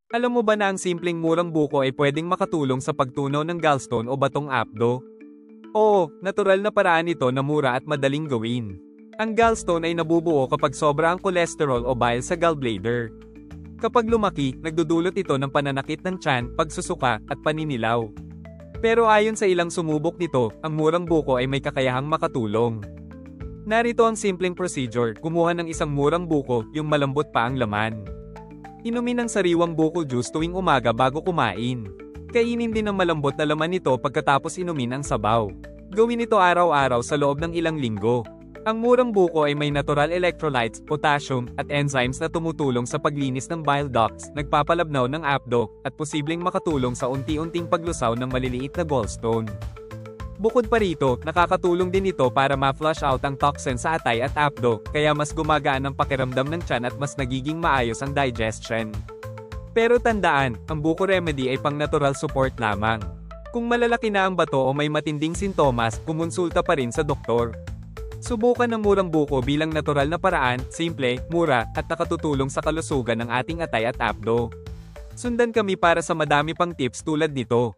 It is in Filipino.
Alam mo ba na ang simpleng murang buko ay pwedeng makatulong sa pagtunaw ng gallstone o batong apdo? Oo, natural na paraan ito na mura at madaling gawin. Ang gallstone ay nabubuo kapag sobra ang cholesterol o bile sa gallbladder. Kapag lumaki, nagdudulot ito ng pananakit ng tiyan, pagsusuka, at paninilaw. Pero ayon sa ilang sumubok nito, ang murang buko ay may kakayahang makatulong. Narito ang simpleng procedure, kumuha ng isang murang buko, yung malambot pa ang laman. Inumin ang sariwang buko juice tuwing umaga bago kumain. Kainin din ang malambot na laman nito pagkatapos inumin ang sabaw. Gawin ito araw-araw sa loob ng ilang linggo. Ang murang buko ay may natural electrolytes, potassium, at enzymes na tumutulong sa paglinis ng bile ducts, nagpapalabnaw ng apdo, at posibleng makatulong sa unti-unting paglusaw ng maliliit na gallstone. Bukod pa rito, nakakatulong din ito para ma-flush out ang toxin sa atay at apdo, kaya mas gumagaan ang pakiramdam ng tiyan at mas nagiging maayos ang digestion. Pero tandaan, ang buko remedy ay pang-natural support lamang. Kung malalaki na ang bato o may matinding sintomas, kumonsulta pa rin sa doktor. Subukan ang murang buko bilang natural na paraan, simple, mura, at nakatutulong sa kalusugan ng ating atay at apdo. Sundan kami para sa madami pang tips tulad nito.